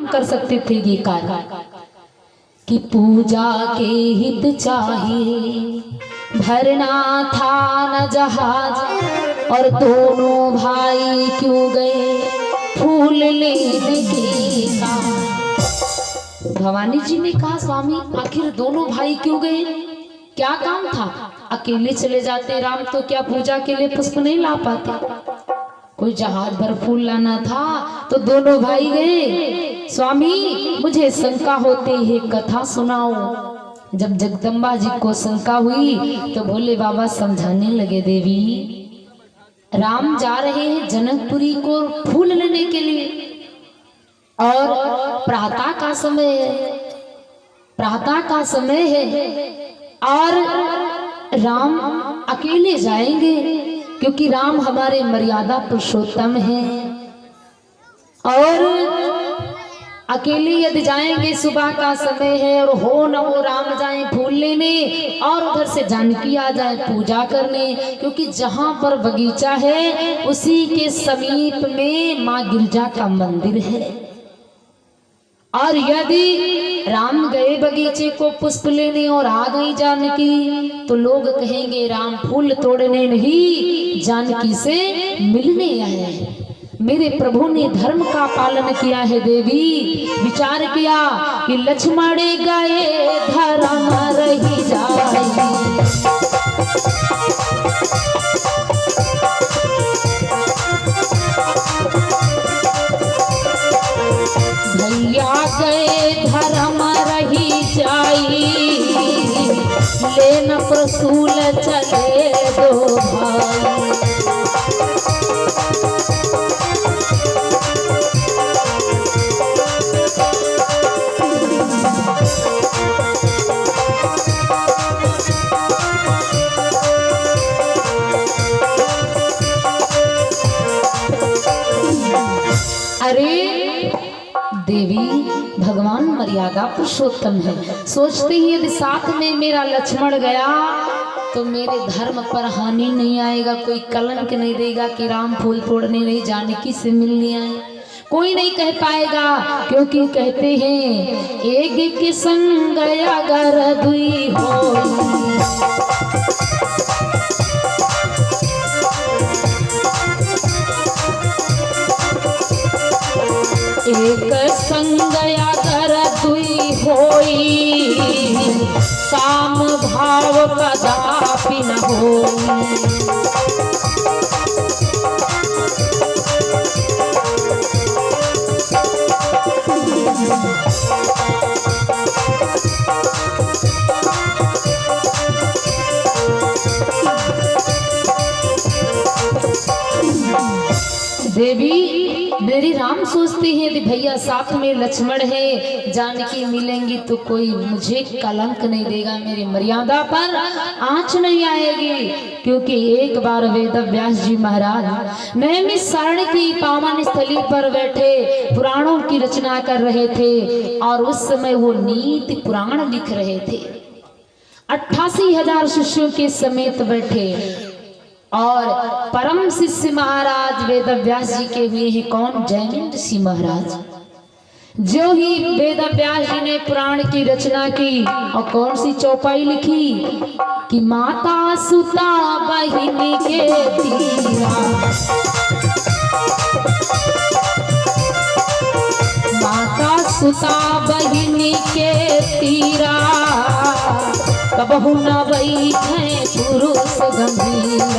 काम कर सकते थे ये कार्य कि पूजा के हित चाहिए, भरना था न जहाज और दोनों भाई क्यों गए फूल लेने के काम। भवानी जी ने कहा स्वामी आखिर दोनों भाई क्यों गए, क्या काम था? अकेले चले जाते राम तो क्या पूजा के लिए पुष्प नहीं ला पाते? कोई जहाज भर फूल लाना था तो दोनों भाई गए। स्वामी मुझे शंका होती है, कथा सुनाओ। जब जगदम्बा जी को शंका हुई तो भोले बाबा समझाने लगे, देवी राम जा रहे हैं जनकपुरी को फूल लेने के लिए और प्रातः का समय है, प्रातः का समय है और राम अकेले जाएंगे क्योंकि राम हमारे मर्यादा पुरुषोत्तम हैं और अकेले यदि जाएंगे सुबह का समय है और हो न हो राम जाएं फूल लेने और उधर से जानकी आ जाए पूजा करने, क्योंकि जहां पर बगीचा है उसी के समीप में माँ गिरजा का मंदिर है। और यदि राम गए बगीचे को पुष्प लेने और आ गई जानकी तो लोग कहेंगे राम फूल तोड़ने नहीं जानकी से मिलने आए हैं। मेरे प्रभु ने धर्म का पालन किया है देवी। विचार किया कि लक्ष्मण गए धर्म रही जाए, भैया गए धर्म रही जाई, लेन प्रसूल चले दो भाई। अरे देवी भगवान मर्यादा पुरुषोत्तम है, सोचते ही यदि साथ में मेरा लक्ष्मण गया तो मेरे धर्म पर हानि नहीं आएगा, कोई कलंक नहीं देगा कि राम फूल तोड़ने नहीं जानकी से मिलने आए, कोई नहीं कह पाएगा। क्योंकि कहते हैं एक के संग अगर दुई हो, एक संग अगर दुई होई, साम भाव कदापि न होई। देवी मेरी राम सोचते हैं यदि भैया साथ में लक्ष्मण है जानकी मिलेंगी तो कोई मुझे कलंक नहीं देगा, मेरी मर्यादा पर आंच नहीं आएगी। क्योंकि एक बार वेद व्यास जी महाराज नैमिषारण्य की पावन स्थली पर बैठे पुराणों की रचना कर रहे थे और उस समय वो नीति पुराण लिख रहे थे। 88,000 शिष्यों के समेत बैठे और परम शिष्य महाराज वेद व्यास जी के हुए हैं कौन? जैमिनी ऋषि महाराज। जो ही वेद व्यास जी ने पुराण की रचना की और कौन सी चौपाई लिखी कि माता सुता बहिनी के तीरा, माता सुता बहिनी के तीरा, कबहु न बैठे पुरुष गंभीरा।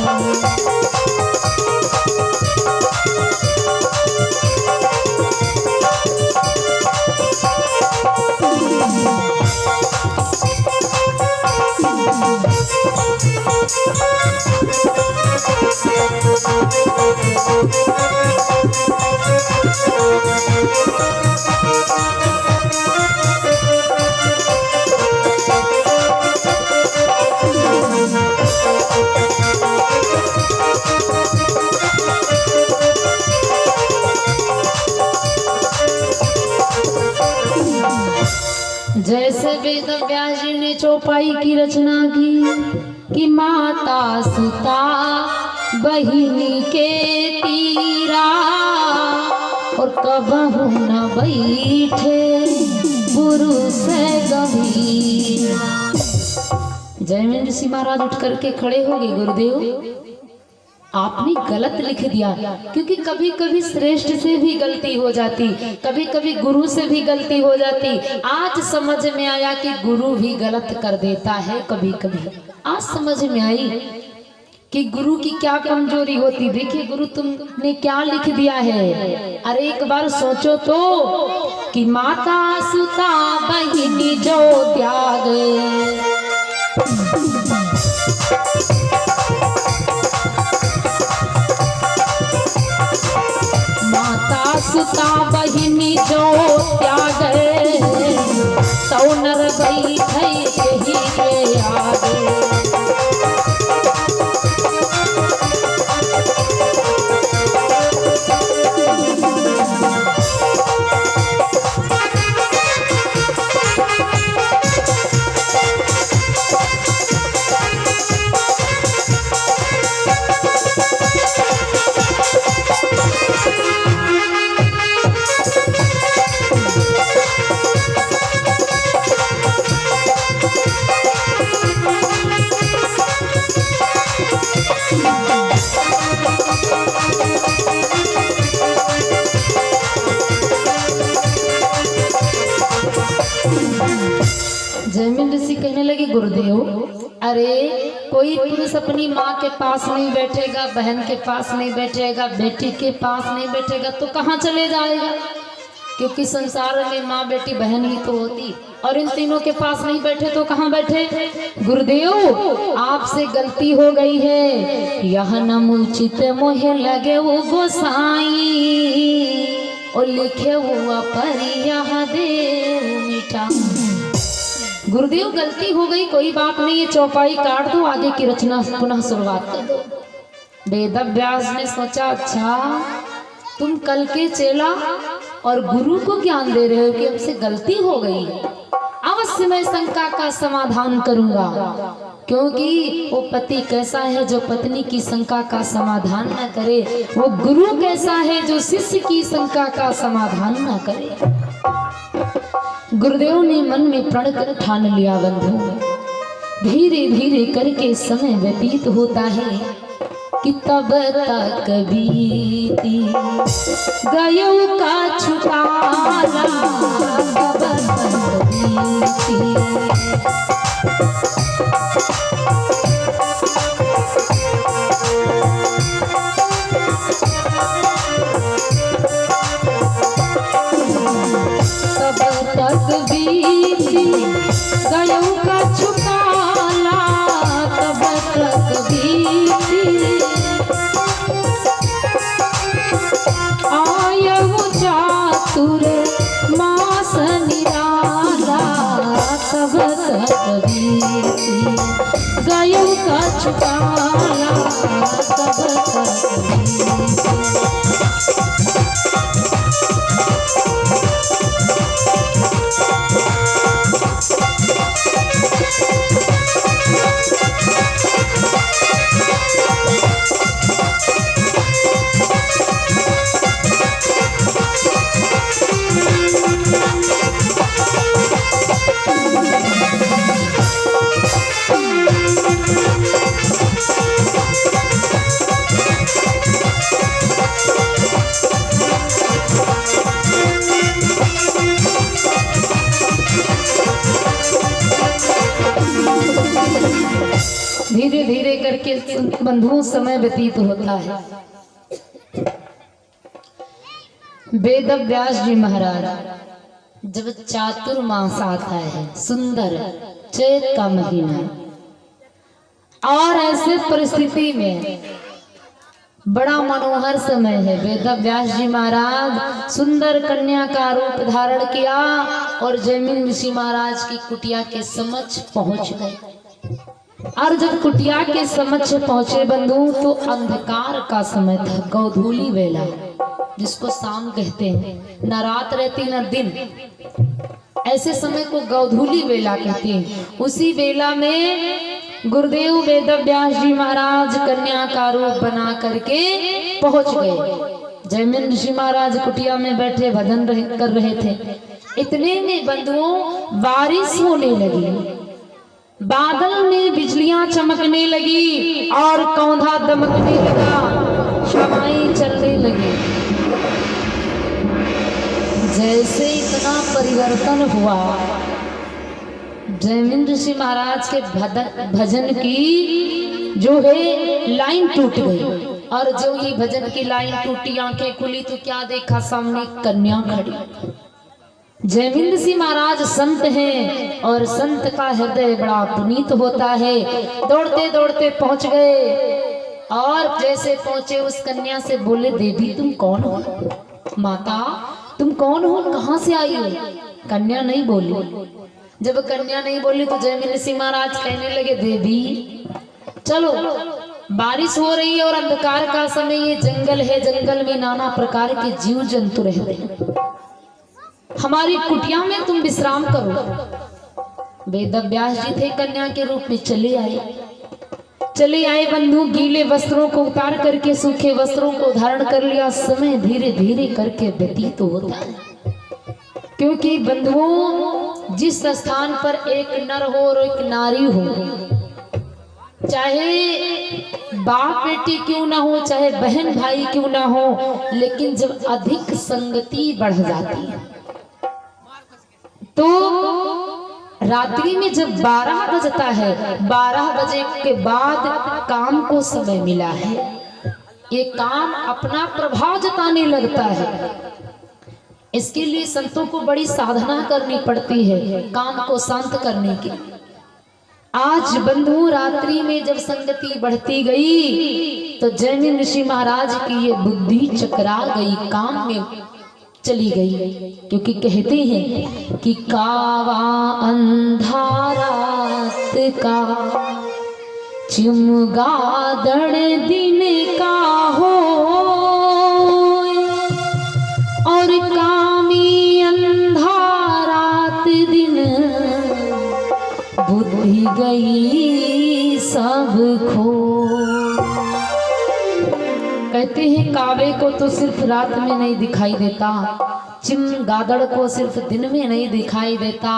जैसे वेद व्यास जी ने चौपाई की रचना की कि माता सुता बहिनी के तीरा, और कबहू न बैठे गुरु से गंभीर। जयमिन ऋषि महाराज उठ करके खड़े हो गए, गुरुदेव आपने गलत लिख दिया, क्योंकि कभी कभी श्रेष्ठ से भी गलती हो जाती, कभी कभी गुरु से भी गलती हो जाती। आज समझ में आया कि गुरु भी गलत कर देता है कभी कभी। आज समझ में आई कि गुरु की क्या कमजोरी होती। देखिए गुरु तुमने क्या लिख दिया है। अरे एक बार सोचो तो कि माता सुता बहिनी जो त्याग, माता सुता बहिनी जो त्याग, सौ नर बैठे यही के आगे। जयमिन ऋषि कहने लगे, गुरुदेव अरे कोई पुरुष अपनी माँ के पास नहीं बैठेगा, बहन के पास नहीं बैठेगा, बेटी के पास नहीं बैठेगा तो कहाँ चले जाएगा? क्योंकि संसार में माँ बेटी बहन ही तो होती, और इन तीनों के पास नहीं बैठे तो कहाँ बैठे? गुरुदेव आपसे गलती हो गई है, यह नमुचित मोहे लगे वो गोसाई, और लिखे हुआ पर यह देव मिठा। गुरुदेव गलती हो गई, कोई बात नहीं, ये चौपाई काट दो, आगे की रचना पुनः शुरुआत कर दो। वेद व्यास ने सोचा, अच्छा तुम कल के चेला और गुरु को ज्ञान दे रहे हो कि हमसे गलती हो गई, अवश्य मैं शंका का समाधान करूंगा। क्योंकि वो पति कैसा है जो पत्नी की शंका का समाधान न करे, वो गुरु कैसा है जो शिष्य की शंका का समाधान न करे। गुरुदेव ने मन में प्रण कर ठान लिया, बंधु धीरे धीरे करके समय व्यतीत होता है कि तब तक बीती गयो का छुटाला, तब तक बीती। तक बीती गयो का छुटाला, तब तक बीती आयु चातुर मास निराला, तब तक बीती गयो का छुटाला, तब तक बीती। धीरे धीरे करके बंधुओं समय व्यतीत होता है। वेद व्यास जी महाराज जब चातुर्मास आता है, सुंदर चैत का महीना, और ऐसे परिस्थिति में बड़ा मनोहर समय है, वेद व्यास जी महाराज सुंदर कन्या का रूप धारण किया और जयमिन ऋषि महाराज की कुटिया के समक्ष पहुंच गए। और जब कुटिया के समक्ष पहुंचे बंधु तो अंधकार का समय था, गौधूली वेला जिसको शाम कहते हैं, न रात रहती न दिन, ऐसे समय को गौधूली वेला कहते हैं। उसी वेला में गुरुदेव वेद व्यास जी महाराज कन्या का रूप बना करके पहुंच गए। जयमिन ऋषि महाराज कुटिया में बैठे भजन कर रहे थे। इतने में बंधुओं बारिश होने लगी, बादल में बिजलियां चमकने लगी और कौंधा दमकने लगा, हवाएं चलने लगी। जैसे इतना परिवर्तन हुआ, जयमिन ऋषि महाराज के भजन की जो है लाइन टूट गई, और जो ही भजन की लाइन टूटी, आंखें खुली तो क्या देखा, सामने कन्या खड़ी। जयमिन ऋषि महाराज संत हैं और संत का हृदय बड़ा पुनीत होता है। दौड़ते दौड़ते पहुंच गए और जैसे पहुंचे उस कन्या से बोले, देवी तुम कौन हो? माता तुम कौन हो, कहां से आई हो? कन्या नहीं बोली। जब कन्या नहीं बोली तो जयमिन ऋषि महाराज कहने लगे, देवी चलो, बारिश हो रही है और अंधकार का समय, ये जंगल है, जंगल में नाना प्रकार के जीव जंतु रहते हैं, हमारी कुटिया में तुम विश्राम करो। वेद व्यास जी थे, कन्या के रूप में चले आए बंधु। गीले वस्त्रों को उतार करके सूखे वस्त्रों को धारण कर लिया। समय धीरे धीरे करके व्यतीत होता है, क्योंकि बंधुओं जिस स्थान पर एक नर हो और एक नारी हो, चाहे बाप बेटी क्यों ना हो, चाहे बहन भाई क्यों ना हो, लेकिन जब अधिक संगति बढ़ जाती है तो रात्रि में जब 12 बजता है, 12 बजे के बाद काम को समय मिला है, ये काम अपना प्रभाव जताने लगता है। इसके लिए संतों को बड़ी साधना करनी पड़ती है काम को शांत करने की। आज बंधु रात्रि में जब संगति बढ़ती गई तो जयमिन ऋषि महाराज की ये बुद्धि चकरा गई, काम में चली गई। क्योंकि कहते हैं कि कावा अंधारात का चमगादड़ दिन का हो, और कामी अंधारात दिन बुद्धि गई सब खो। कहते हैं कावे को तो सिर्फ रात में नहीं दिखाई देता, चमगादड़ को सिर्फ दिन में नहीं दिखाई देता,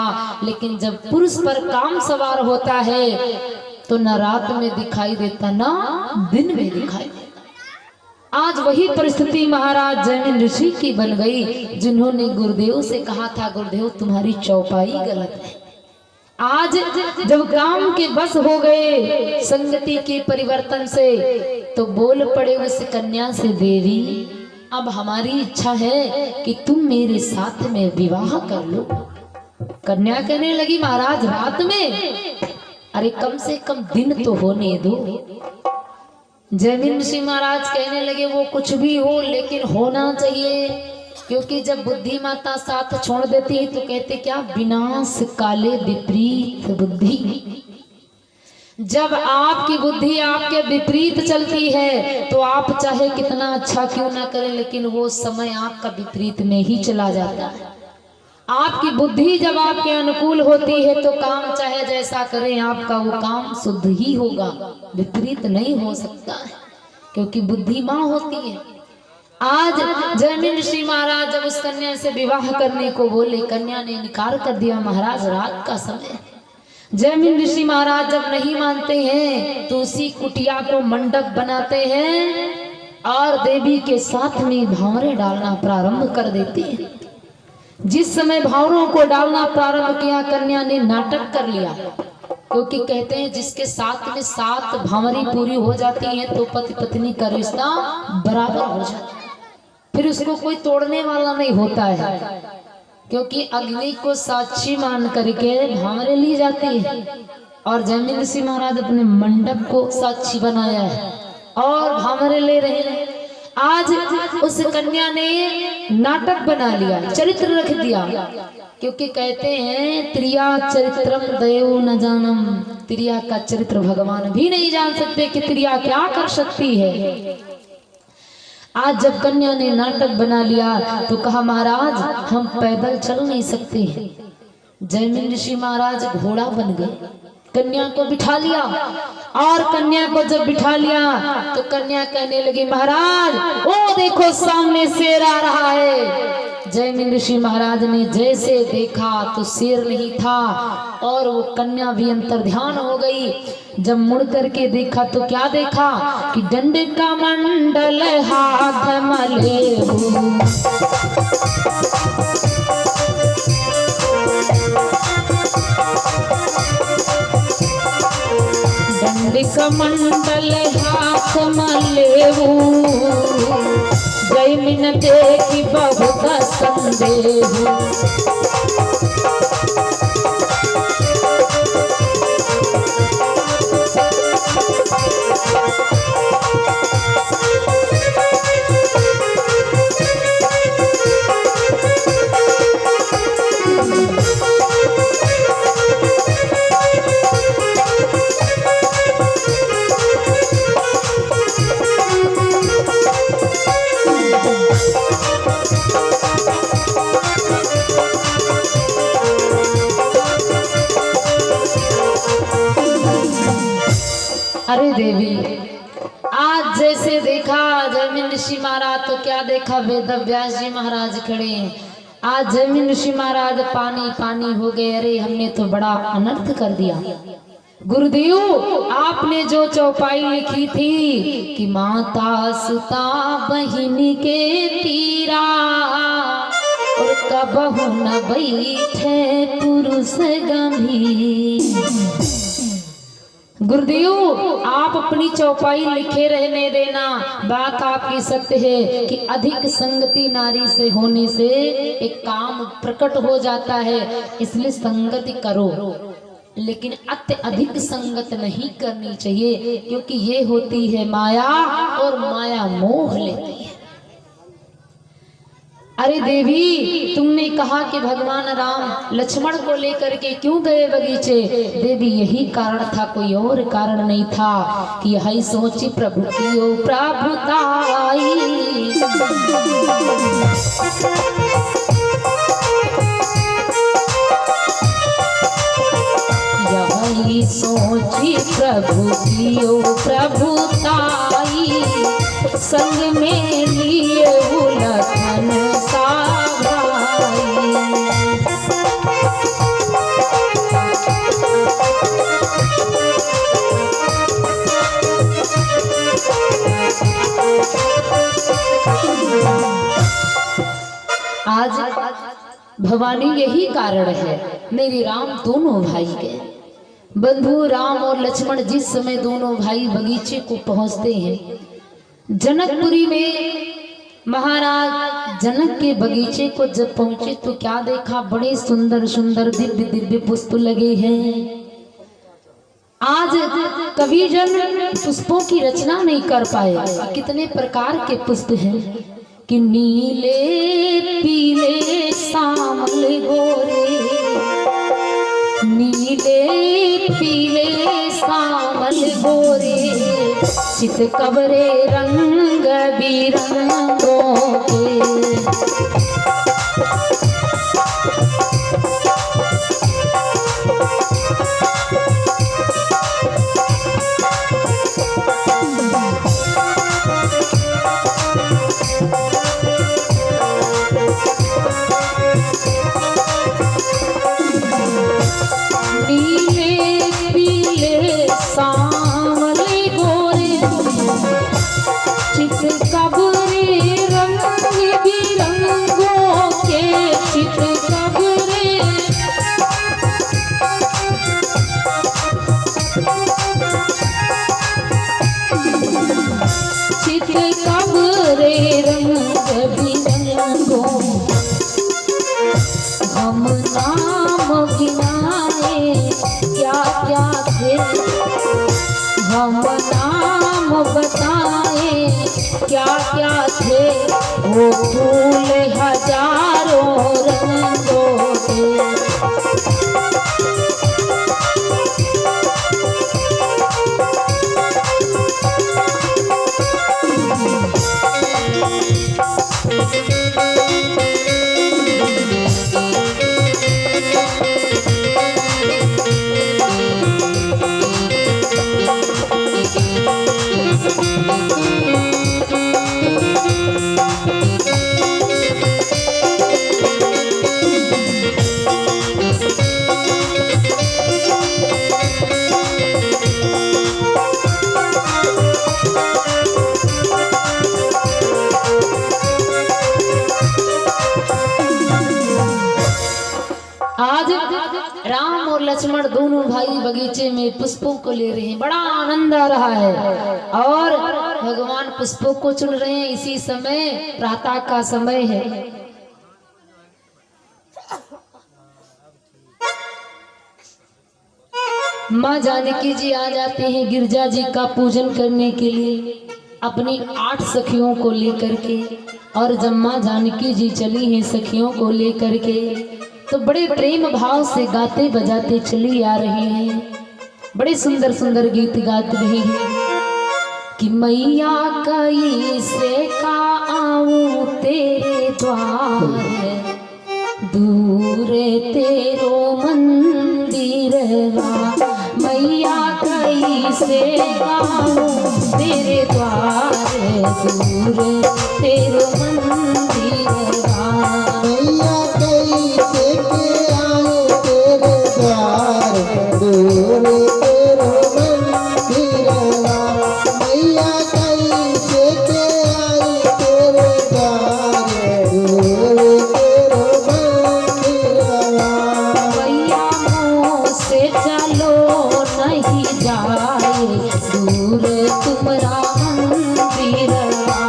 लेकिन जब पुरुष पर काम सवार होता है तो न रात में दिखाई देता न दिन में दिखाई देता। आज वही परिस्थिति महाराज जयमिन ऋषि की बन गई, जिन्होंने गुरुदेव से कहा था, गुरुदेव तुम्हारी चौपाई गलत है। आज जब काम के बस हो गए संगति के परिवर्तन से, तो बोल पड़े उस कन्या से, देवी अब हमारी इच्छा है कि तुम मेरे साथ में विवाह कर लो। कन्या कहने लगी, महाराज रात में? अरे कम से कम दिन तो होने दो। जयमिन ऋषि महाराज कहने लगे, वो कुछ भी हो लेकिन होना चाहिए, क्योंकि जब बुद्धि माता साथ छोड़ देती है तो कहते क्या, विनाश काले विपरीत बुद्धि। जब आपकी बुद्धि आपके विपरीत चलती है तो आप चाहे कितना अच्छा क्यों ना करें, लेकिन वो समय आपका विपरीत में ही चला जाता है। आपकी बुद्धि जब आपके अनुकूल होती है तो काम चाहे जैसा करें, आपका वो काम शुद्ध ही होगा, विपरीत नहीं हो सकता है, क्योंकि बुद्धि माँ होती है। आज जयमिन ऋषि महाराज जब उस कन्या से विवाह करने को बोले, कन्या ने इनकार कर दिया, महाराज रात का समय। जयमिन ऋषि महाराज जब नहीं मानते हैं तो उसी कुटिया को मंडप बनाते हैं और देवी के साथ में भावरे डालना प्रारंभ कर देते हैं। जिस समय भावरों को डालना प्रारंभ किया, कन्या ने नाटक कर लिया, क्योंकि कहते हैं जिसके साथ में 7 भावरी पूरी हो जाती हैं तो पति पत्नी का रिश्ता बराबर हो जाता है, फिर उसको कोई तोड़ने वाला नहीं होता है, क्योंकि अग्नि को साक्षी मान करके भावरे ली जाती है। और जयमिन ऋषि महाराज अपने मंडप को साक्षी बनाया है और भावरे ले रहे हैं। आज उस कन्या ने नाटक बना लिया, चरित्र रख दिया, क्योंकि कहते हैं त्रिया चरित्रम दयो न जानम, त्रिया का चरित्र भगवान भी नहीं जान सकते कि त्रिया क्या कर सकती है। आज जब कन्या ने नाटक बना लिया तो कहा, महाराज हम पैदल चल नहीं सकते हैं। जयमिन ऋषि महाराज घोड़ा बन गए, कन्या को बिठा लिया। और कन्या को जब बिठा लिया तो कन्या कहने लगी, महाराज ओ देखो सामने शेर आ रहा है। जयमिन ऋषि महाराज ने जैसे देखा तो शेर नहीं था और वो कन्या भी अंतर्ध्यान हो गई। जब मुड़ करके देखा तो क्या देखा कि दंड का मंडल हाथ मले दंड का मंडल हाथ मलेहू जयमिन देखी बहुत संदेहू। अरे देवी, आज जैसे देखा जयमिन ऋषि महाराज तो क्या देखा, वेद व्यास जी महाराज खड़े हैं। आज जयमिन ऋषि महाराज पानी पानी हो गए। अरे हमने तो बड़ा अनर्थ कर दिया। गुरुदेव आपने जो चौपाई लिखी थी कि माता सुता बहिनी के तीरा और कबहु न बैठे पुरुष गंभीर। गुरुदेव आप अपनी चौपाई लिखे रहने देना। बात आपकी सत्य है कि अधिक संगति नारी से होने से एक काम प्रकट हो जाता है, इसलिए संगति करो, लेकिन अत्यधिक संगत नहीं करनी चाहिए, क्योंकि ये होती है माया और माया मोह लेती है। अरे देवी, तुमने कहा कि भगवान राम लक्ष्मण को लेकर के क्यों गए बगीचे? देवी यही कारण था, कोई और कारण नहीं था कि यही सोची प्रभु की ओ प्रभुताई। यही सोची प्रभु की ओ प्रभुताई संग में लिए उलखन आज भवानी यही कारण है। मेरे राम दोनों भाई गए, बंधु राम और लक्ष्मण जिस समय दोनों भाई बगीचे को पहुंचते हैं, जनकपुरी में महाराज जनक के बगीचे को जब पहुंचे तो क्या देखा, बड़े सुंदर सुंदर दिव्य दिव्य पुष्प लगे हैं। आज कवि जन पुष्पों की रचना नहीं कर पाए, कितने प्रकार के पुष्प हैं कि नीले पीले सांवले गोरे, नीले पीले सांवले गोरे, चित कबरे रंग बिरंगों के। हम नाम गिनाए क्या क्या थे, हम नाम बताए क्या क्या थे, वो फूल हजारों रंगों के। आज राम और लक्ष्मण दोनों भाई बगीचे में पुष्पों को ले रहे हैं, बड़ा आनंद आ रहा है और भगवान पुष्पों को चुन रहे हैं। इसी समय प्रातः का समय है। माँ जानकी जी आ जाते हैं गिरजा जी का पूजन करने के लिए अपनी 8 सखियों को लेकर के। और जब माँ जानकी जी चली हैं सखियों को लेकर के तो बड़े प्रेम भाव से गाते बजाते चली आ रही हैं। बड़े सुंदर सुंदर गीत गात रही हैं कि मैया कई से का आऊं तेरे द्वार, दूर तेरो मंदिरवा। मैया कई से आऊं तेरे द्वार, दूर तेरो मंदिरवा। मैया कई से के आऊं तेरे द्वार, दूर तेरो मंदिरवा। मैया कई से के आऊं तेरे द्वार, दूर तेरो मंदिरवा। मैया मुँह से चलो नहीं जाए, दूर तुम्हारा मंदिरवा।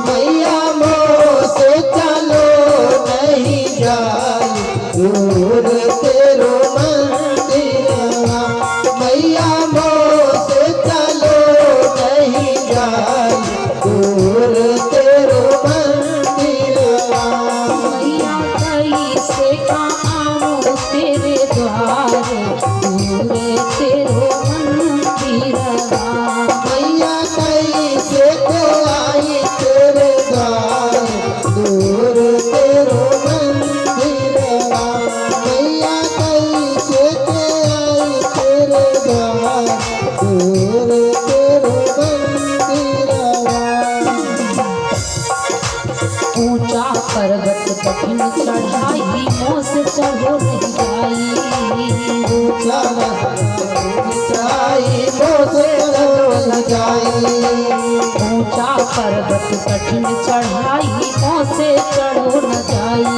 मैया मोह से चलो नहीं जाए, दूर तेरो मंदिरवा। मैया मोह से चलो नहीं जाए, दूर तेरो मंदिरवा। मैया कई से का आऊं तेरे द्वार, दूर तेरो मंदिरवा। मैया कई से के आई तेरे द्वार, दूर तेरो मंदिरवा। मैया कई से के आई तेरे द्वार, दूर तेरो मंदिरवा। ऊंचा पर्वत कठिन चढ़ाई, मोह से चढ़ो नहीं जाई। ऊंचा ऊंचाई मोह से चढ़ो न जाई। ऊंचा पर्वत कठिन चढ़ाई, मोह से चढ़ो न जाई।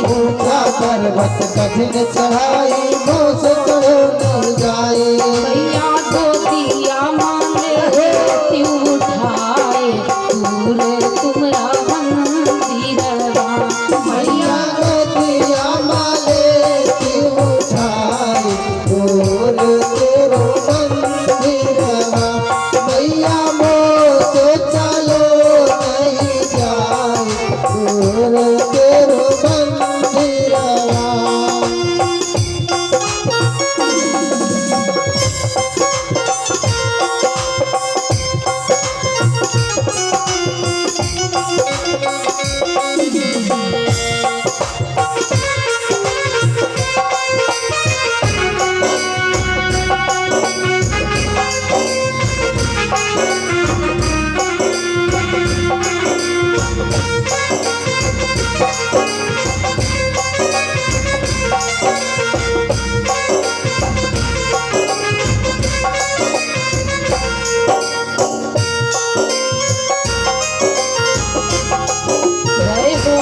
ऊंचा पर्वत कठिन चढ़ाई मोह से चढ़ो न जाई। मैया गोतिया मांगे ती उठाए, दूर तुम्हारा मंदिरवा। मैया गोतिया माले की उठाई, दूर तेरो मंदिरवा। मैया मोह से चलो नहीं जाए, दूर तेरो मंदिरवा। जय हो।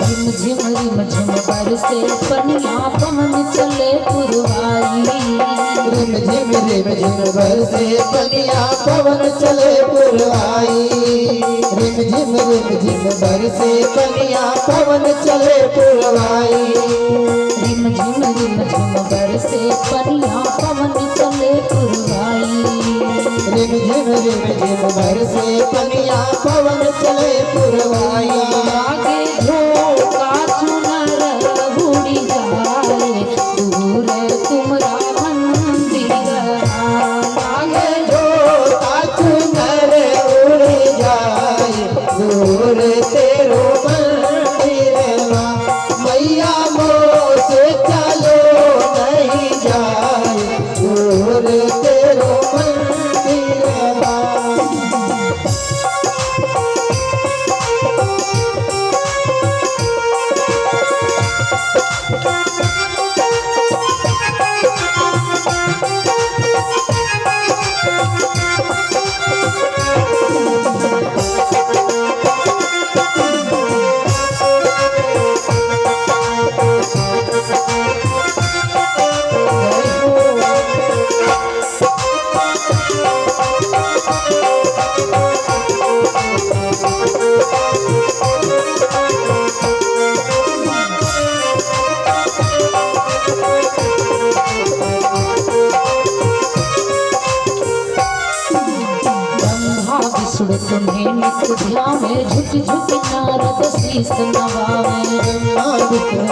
झिम झिम रिम झिम बरसे पनिया, पवन चले पुरवाई। रिम झिम बरसे पनिया, पवन चले पुरवाई। रिम झिम बरसे पनिया, पवन चले पुरवाई। रिम झिम बरसे पनिया, पवन चले पुरवाई। रिम झिम बरसे पनिया, पवन चले पुरवाई। आगे झोंका चुनर उड़ी जाए, दूर तुम्हारा मंदिरवा। आगे झोंका चुनर उड़ जाए, दूर तेरो मंदिरवा। मैया मोह से चलो नहीं जाए, दूर तेरो मंदिरवा। ब्रह्मा विष्णु तुम्हें नित्य ध्यावे, झुक झुक नारद शीस नवावे। ब्रह्मा विष्णु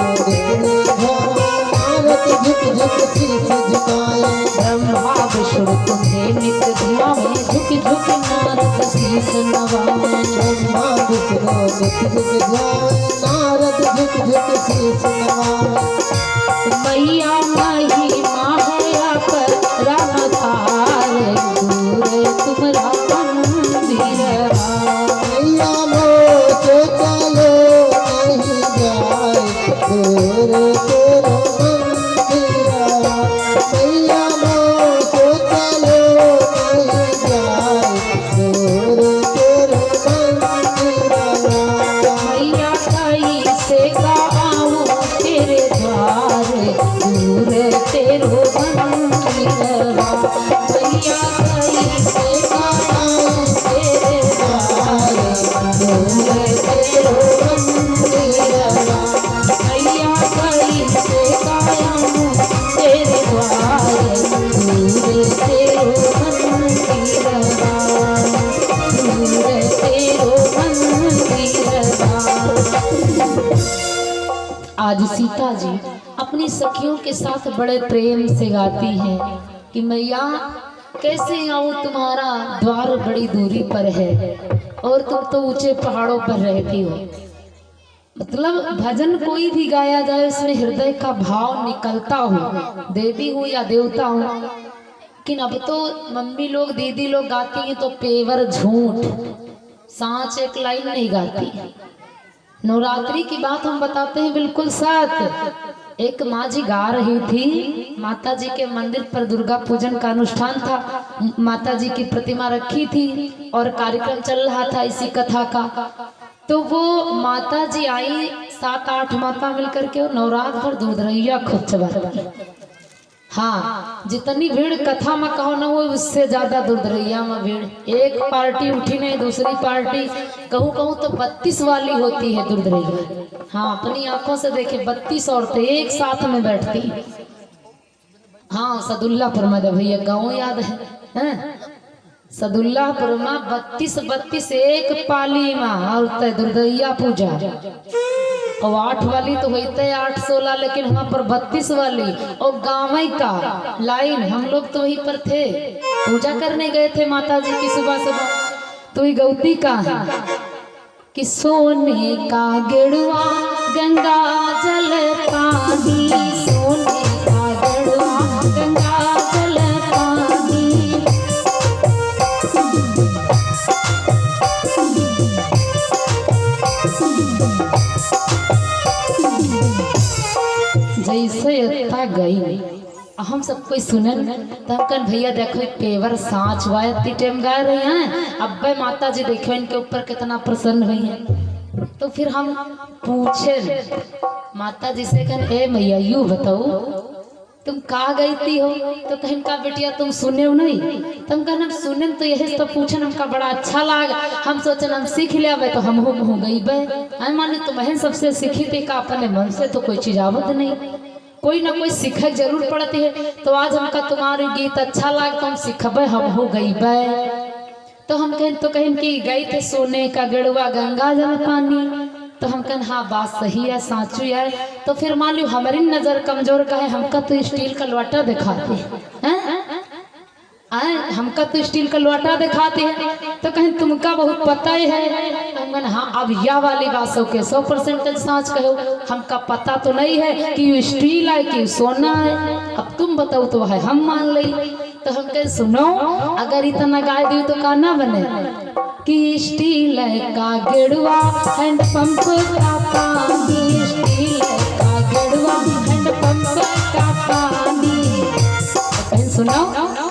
नारद झुक झुक शीस झुकाए। ब्रह्मा विष्णु तुम्हें नित्य ध्यावे, झुक झुक नारद शीस नवावे। ब्रह्मा विष्णु झुक झुक ध्याए, नारद झुक झुक शीस नवाए। मैया महिमा है पर राम थार, दूर तुम्हारा मंदिर। मैया मोचे चलो नहीं जाए, दूर तेरा मंदिरा। मैया मोचे चलो नहीं जाए, दूर तेरा मंदिरा। मैया कैसे गाऊं तेरे द्वार, दूर तेरो मंदिर। मैया कैसे गाऊं तेरे द्वार, दूर तेरो मंदिर। मैया कैसे गाऊं तेरे द्वार, दूर तेरो मंदिर। दूर तेरो मंदिर। आज सीता जी अपनी सखियों के साथ बड़े प्रेम से गाती हैं कि मैया कैसे आऊं, तुम्हारा द्वार बड़ी दूरी पर है और तुम तो ऊंचे पहाड़ों पर रहती हो। मतलब भजन कोई भी गाया जाए उसमें हृदय का भाव निकलता हो, देवी हो या देवता हो। लेकिन अब तो मम्मी लोग दीदी लोग गाती हैं तो पेवर झूठ, सांच एक लाइन नहीं गाती। नवरात्रि की बात हम बताते हैं बिल्कुल सच। एक माँ जी गा रही थी, माता जी के मंदिर पर दुर्गा पूजन का अनुष्ठान था, माता जी की प्रतिमा रखी थी और कार्यक्रम चल रहा था इसी कथा का। तो वो माता जी आई, 7-8 माता मिलकर के नवरात्र भर दूधरैया खूब चबाती। हाँ, जितनी भीड़ कथा में कहो ना हो उससे ज्यादा दूधरैया में भीड़। एक पार्टी उठी नहीं दूसरी पार्टी, कहूँ कहूँ तो 32 वाली होती है दूधरैया। हाँ, अपनी आंखों से देखे 32 औरतें एक साथ में बैठती। हाँ, सदुल्लापुर में भैया गाँव याद है? सदुल्लापुर में 32 एक पाली में और दूधरैया पूजा। और 8 वाली तो होते 8-16, लेकिन वहाँ पर 32 वाली और गाँव का लाइन। हम लोग तो वहीं पर थे, पूजा करने गए थे माता जी की सुबह सुबह। तो ये गौती का है कि सोने का गेड़ुआ गंगा जल पानी, सोने का गेड़ुआ गंगा जल पानी। जैसे इतना गई हम सब कोई सुनन तब कन भैया देखो पेवर सांच वायती टेम गा रही हैं। अब्बे माता जी देखो इनके ऊपर कितना प्रसन्न हुई हैं। तो फिर हम पूछे माता जी से कन, ए मैया यूं बताओ तुम कहाँ गई थी हो? तो कहीं का बेटिया तुम सुने हो नहीं? तुम कहना सुने तो यही तो पूछन, हमका बड़ा अच्छा लगा। हम सोचन हम सीख लिया तो हम हो गई बे माने तुम्हें सबसे सीखी थी का अपने मन से तो कोई चीज आवत नहीं, कोई ना कोई सीख जरूर पड़ती है। तो आज हमका तुम्हारे गीत अच्छा लगा तो हम सीखबे, हम हो गई बे। तो हम कहें कि गई थे सोने का गेड़ुआ गंगा जल पानी। तो हम कहन हाँ बात सही है, साचू है। तो फिर मान लो हमारी नजर कमजोर का है, हमका तो स्टील का लोटा दिखाते हैं, हमका तो स्टील का लोटा दिखाते हैं। तो कहें तुमका बहुत पता ही है। हम कहन हाँ अब यह वाली बातों के 100% साँच कहो, हमका पता तो नहीं है कि स्टील है कि सोना है। अब तुम बताओ तो है हम मान ली। तो हम कहे सुनो अगर इतना गाय दी तो का ना बने कि स्टील का गेड़ुआ हैंड पंप का पानी, स्टील का गेड़ुआ हैंड पंप का पानी। सुनो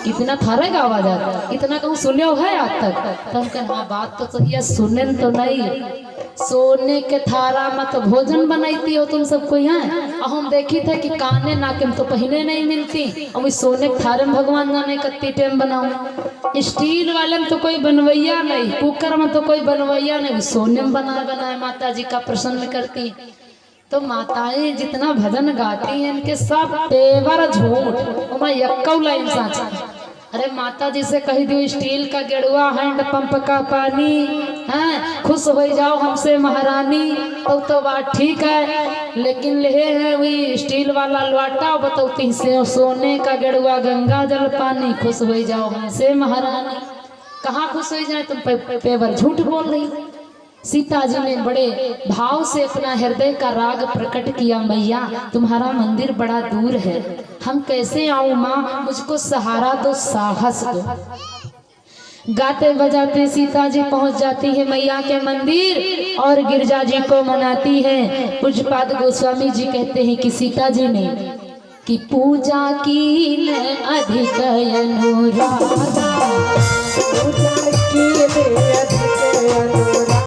इतना थारे का आवाज आता है, इतना कहूँ सुने है आज तक। तब कह हाँ बात तो सही है, सुने तो नहीं। सोने के थारा मत भोजन बनाती हो तुम सबको यहाँ। हम देखी थे कि काने नाके में तो पहले नहीं मिलती, और सोने के थारे में भगवान जाने कत्ती टेम बनाऊं। स्टील वाले में तो कोई बनवैया नहीं, कुकर में तो कोई बनवैया नहीं, सोने में बनाए बनाए माता जी का प्रसन्न करती। तो माताएं जितना भजन गाती हैं इनके सब तेवर झूठ, मैं यक्कौ लाइन साचा। अरे माता जी से कही दी स्टील का गेड़ुआ हैंड पंप का पानी है, खुश हो जाओ हमसे महारानी, तो बात ठीक है। लेकिन ले है वही स्टील वाला लोटा, बतौती से सोने का गेड़ुआ गंगा जल पानी, खुश हो जाओ हमसे महारानी। कहाँ खुश हो जाए, तुम पेवर झूठ बोल रही। सीता जी ने बड़े भाव से अपना हृदय का राग प्रकट किया, मैया तुम्हारा मंदिर बड़ा दूर है, हम कैसे आऊं माँ, मुझको सहारा दो, साहस दो। गाते बजाते सीता जी पहुंच जाती है मैया के मंदिर और गिरजा जी को मनाती है। पूज्यपाद गोस्वामी जी कहते हैं कि सीता जी ने कि पूजा की ने अधिक अनुराग, पूजा की ने अधिक अनुराग,